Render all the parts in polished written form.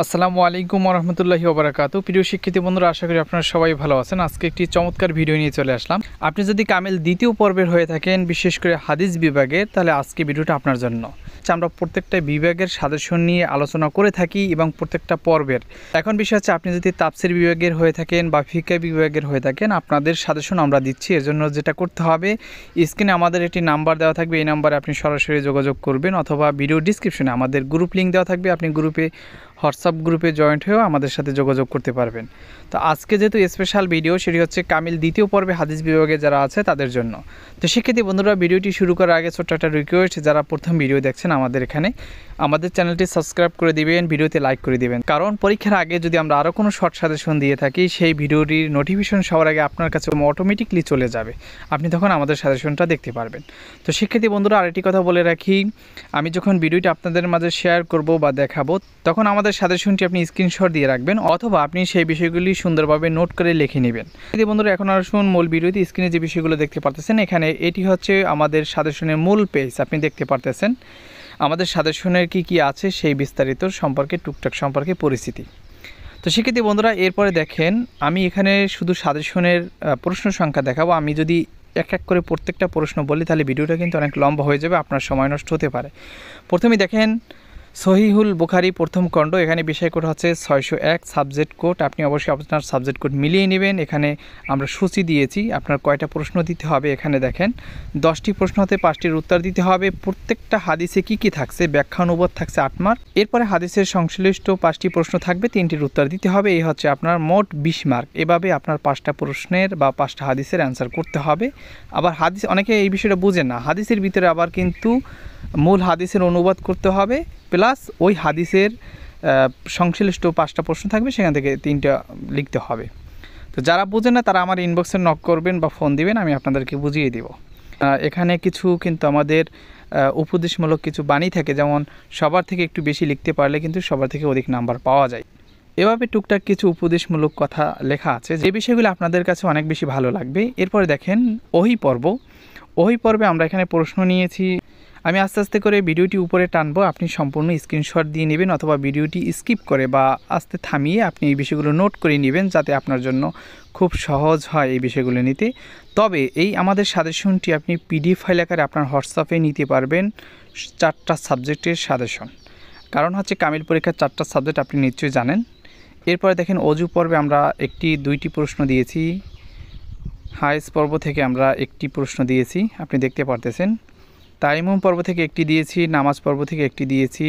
আসসালামু আলাইকুম ওরহমতুল্লাহি ওবরাকাতু। প্রিয় শিক্ষার্থী বন্ধুরা, আশা করি আপনারা সবাই ভালো আছেন। আজকে একটি চমৎকার ভিডিও নিয়ে চলে আসলাম। আপনি যদি কামিল দ্বিতীয় পর্বের হয়ে থাকেন, বিশেষ করে হাদিস বিভাগের, তাহলে আজকে ভিডিওটা আপনার জন্য। আমরা প্রত্যেকটা বিভাগের সাজেশন নিয়ে আলোচনা করে থাকি এবং প্রত্যেকটা পর্বের। এখন বিষয় হচ্ছে, আপনি যদি তাফসির বিভাগের হয়ে থাকেন বা ফিকহ বিভাগের হয়ে থাকেন, আপনাদের সাজেশন আমরা দিচ্ছি। এর জন্য যেটা করতে হবে, স্ক্রিনে আমাদের একটি নাম্বার দেওয়া থাকবে, এই নাম্বারে আপনি সরাসরি যোগাযোগ করবেন, অথবা ভিডিও ডিসক্রিপশনে আমাদের গ্রুপ লিঙ্ক দেওয়া থাকবে, আপনি গ্রুপে হোয়াটসঅ্যাপ গ্রুপে জয়েন্ট হয়েও আমাদের সাথে যোগাযোগ করতে পারবেন। তো আজকে যেহেতু স্পেশাল ভিডিও, সেটি হচ্ছে কামিল দ্বিতীয় পর্বে হাদিস বিভাগে যারা আছে তাদের জন্য। তো শিক্ষার্থী বন্ধুরা, ভিডিওটি শুরু করার আগে ছোট্ট একটা রিকোয়েস্ট, যারা প্রথম ভিডিও দেখছেন আমাদের এখানে, আমাদের চ্যানেলটি সাবস্ক্রাইব করে দিবেন, ভিডিওতে লাইক করে দিবেন। কারণ পরীক্ষার আগে যদি আমরা আরও কোনো শর্ট সাজেশন দিয়ে থাকি, সেই ভিডিওটির নোটিফিকেশন সবার আগে আপনার কাছে অটোমেটিকলি চলে যাবে, আপনি তখন আমাদের সাজেশনটা দেখতে পারবেন। তো শিক্ষার্থী বন্ধুরা, আরেকটি কথা বলে রাখি, আমি যখন ভিডিওটি আপনাদের মাঝে শেয়ার করব বা দেখাবো, তখন আমাদের সাজেশনটি আপনি স্ক্রিনশট দিয়ে রাখবেন, অথবা আপনি সেই বিষয়গুলি সুন্দরভাবে নোট করে লিখে নেবেন। বন্ধুরা, এখন আসুন মূল ভিডিওতে। স্ক্রিনে যে বিষয়গুলো দেখতে পারতেছেন, এখানে এটি হচ্ছে আমাদের সাজেশনের মূল পেজ। আপনি দেখতে পারতেছেন আমাদের সাজেশনের কি আছে সেই বিস্তারিত সম্পর্কে, টুকটাক সম্পর্কে পরিস্থিতি। তো শিক্ষার্থী বন্ধুরা, এরপরে দেখেন, আমি এখানে শুধু সাজেশনের প্রশ্ন সংখ্যা দেখাবো। আমি যদি এক এক করে প্রত্যেকটা প্রশ্ন বলি, তাহলে ভিডিওটা কিন্তু অনেক লম্বা হয়ে যাবে, আপনার সময় নষ্ট হতে পারে। প্রথমেই দেখেন, সহিহুল বুখারী প্রথম খণ্ড, এখানে বিষয় কোড হচ্ছে 601, সাবজেক্ট কোড আপনি অবশ্যই আপনার সাবজেক্ট কোড মিলিয়ে নেবেন। এখানে আমরা সূচি দিয়েছি, আপনার কয়টা প্রশ্ন দিতে হবে। এখানে দেখেন 10টি প্রশ্ন হতে 5টির উত্তর দিতে হবে। প্রত্যেকটা হাদিসে কি থাকছে, ব্যাখ্যা অনুবাদ থাকছে 8 মার্ক। এরপরে হাদিসের সংশ্লিষ্ট 5টি প্রশ্ন থাকবে, 3টির উত্তর দিতে হবে। এই হচ্ছে আপনার মোট 20 মার্ক। এভাবে আপনার 5টা প্রশ্নের বা 5টা হাদিসের অ্যান্সার করতে হবে। আবার হাদিস, অনেকে এই বিষয়টা বুঝেন না, হাদিসের ভিতরে আবার কিন্তু মূল হাদিসের অনুবাদ করতে হবে, প্লাস ওই হাদিসের সংশ্লিষ্ট 5টা প্রশ্ন থাকবে, সেখান থেকে 3টা লিখতে হবে। তো যারা বুঝেন না, তারা আমার ইনবক্সে নক করবেন বা ফোন দিবেন, আমি আপনাদেরকে বুঝিয়ে দিব। এখানে কিছু কিন্তু আমাদের উপদেশমূলক কিছু বাণী থাকে, যেমন সবার থেকে একটু বেশি লিখতে পারলে কিন্তু সবার থেকে অধিক নাম্বার পাওয়া যায়। এভাবে টুকটাক কিছু উপদেশমূলক কথা লেখা আছে, যে বিষয়গুলো আপনাদের কাছে অনেক বেশি ভালো লাগবে। এরপরে দেখেন ওহী পর্ব। ওহী পর্বে আমরা এখানে প্রশ্ন নিয়েছি। আমি আস্তে আস্তে করে ভিডিওটি উপরে টানবো, আপনি সম্পূর্ণ স্ক্রিনশট দিয়ে নেবেন, অথবা ভিডিওটি স্কিপ করে বা আস্তে থামিয়ে আপনি এই বিষয়গুলো নোট করে নেবেন, যাতে আপনার জন্য খুব সহজ হয় এই বিষয়গুলো নিতে। তবে এই আমাদের সাজেশনটি আপনি পিডিএফ ফাইল আকারে আপনার হোয়াটসঅ্যাপে নিতে পারবেন, 4টা সাবজেক্টের সাজেশন। কারণ হচ্ছে কামিল পরীক্ষার 4টা সাবজেক্ট আপনি নিশ্চয়ই জানেন। এরপরে দেখেন অজু পর্বে আমরা 2টি প্রশ্ন দিয়েছি। হায়েস পর্ব থেকে আমরা 1টি প্রশ্ন দিয়েছি, আপনি দেখতে পারতেছেন। তাইমুম পর্ব থেকে 1টি দিয়েছি, নামাজ পর্ব থেকে 1টি দিয়েছি,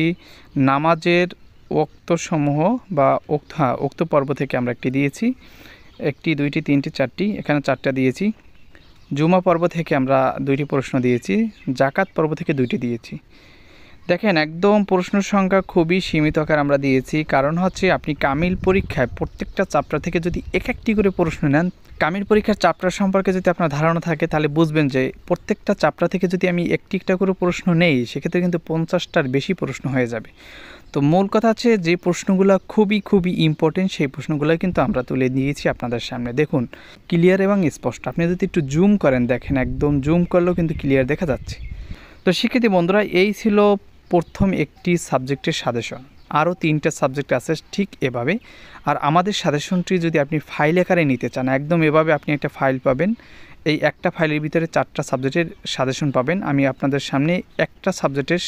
নামাজের ওক্তসমূহ বা ওক্ত পর্ব থেকে আমরা 1টি দিয়েছি, 1টি 2টি 3টি 4টি, এখানে 4টা দিয়েছি। জুমা পর্ব থেকে আমরা 2টি প্রশ্ন দিয়েছি, জাকাত পর্ব থেকে 2টি দিয়েছি। দেখেন, একদম প্রশ্ন সংখ্যা খুবই সীমিত আকার আমরা দিয়েছি। কারণ হচ্ছে, আপনি কামিল পরীক্ষায় প্রত্যেকটা চ্যাপ্টার থেকে যদি একটি করে প্রশ্ন নেন, কামিল পরীক্ষার চ্যাপ্টার সম্পর্কে যদি আপনার ধারণা থাকে, তাহলে বুঝবেন যে প্রত্যেকটা চ্যাপ্টার থেকে যদি আমি একটা করে প্রশ্ন নেই, সেক্ষেত্রে কিন্তু 50টার বেশি প্রশ্ন হয়ে যাবে। তো মূল কথা হচ্ছে, যে প্রশ্নগুলো খুবই ইম্পর্টেন্ট, সেই প্রশ্নগুলো কিন্তু আমরা তুলে দিয়েছি আপনাদের সামনে। দেখুন, ক্লিয়ার এবং স্পষ্ট। আপনি যদি একটু জুম করেন, দেখেন একদম জুম করলেও কিন্তু ক্লিয়ার দেখা যাচ্ছে। তো শিক্ষার্থী বন্ধুরা, এই ছিল প্রথম একটি সাবজেক্টের সাজেশন। আরও 3টা সাবজেক্ট আছে ঠিক এভাবে। আর আমাদের সাজেশনটি যদি আপনি ফাইল আকারে নিতে চান, একদম এভাবে আপনি একটা ফাইল পাবেন। এই একটা ফাইলের ভিতরে 4টা সাবজেক্টের সাজেশন পাবেন। আমি আপনাদের সামনে একটা সাবজেক্টের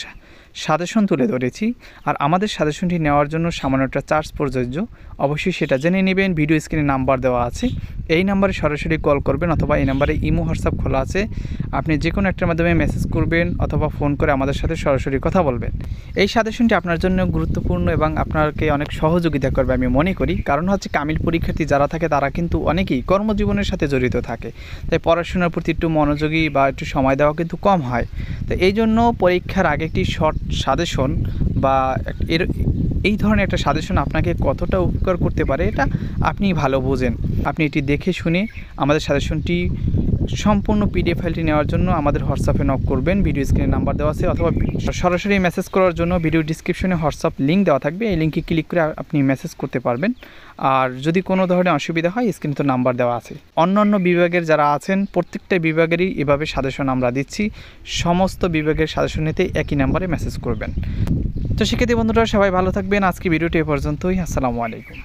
সাজেশন তুলে ধরেছি। আর আমাদের সাজেশনটি নেওয়ার জন্য সামান্য একটা চার্জ প্রযোজ্য, অবশ্যই সেটা জেনে নেবেন। ভিডিও স্ক্রিনে নাম্বার দেওয়া আছে, এই নাম্বারে সরাসরি কল করবেন, অথবা এই নাম্বারে ইমো হোয়াটসঅ্যাপ খোলা আছে, আপনি যে কোনো একটার মাধ্যমে মেসেজ করবেন অথবা ফোন করে আমাদের সাথে সরাসরি কথা বলবেন। এই সাজেশনটি আপনার জন্য গুরুত্বপূর্ণ এবং আপনাকে অনেক সহযোগিতা করবে আমি মনে করি। কারণ হচ্ছে, কামিল পরীক্ষার্থী যারা থাকে, তারা কিন্তু অনেকেই কর্মজীবনের সাথে জড়িত থাকে, তাই পড়াশোনার প্রতি একটু মনোযোগী বা একটু সময় দেওয়া কিন্তু কম হয়। তো এই জন্য পরীক্ষার আগে একটি শর্ট সাজেশন বা এই ধরনের একটা সাজেশন আপনাকে কতটা উপকার করতে পারে, এটা আপনি ভালো বোঝেন। আপনি এটি দেখে শুনে আমাদের সাজেশনটি সম্পূর্ণ পিডিএফ ফাইলটি নেওয়ার জন্য আমাদের হোয়াটসঅ্যাপে নক করবেন, ভিডিও স্ক্রিনে নাম্বার দেওয়া আছে, অথবা সরাসরি মেসেজ করার জন্য ভিডিও ডিসক্রিপশনে হোয়াটসঅ্যাপ লিঙ্ক দেওয়া থাকবে, এই লিঙ্কে ক্লিক করে আপনি মেসেজ করতে পারবেন। আর যদি কোনো ধরনের অসুবিধা হয় স্ক্রিনে তো নাম্বার দেওয়া আছে। অন্যান্য বিভাগের যারা আছেন প্রত্যেকটা বিভাগেরই এভাবে সাজেশন আমরা দিচ্ছি, সমস্ত বিভাগের সাজেশন নিতে একই নাম্বারে মেসেজ করবেন। তো শিক্ষার্থী বন্ধুরা সবাই ভালো থাকবেন, আজকে ভিডিওটি এ পর্যন্তই। আসসালামু আলাইকুম।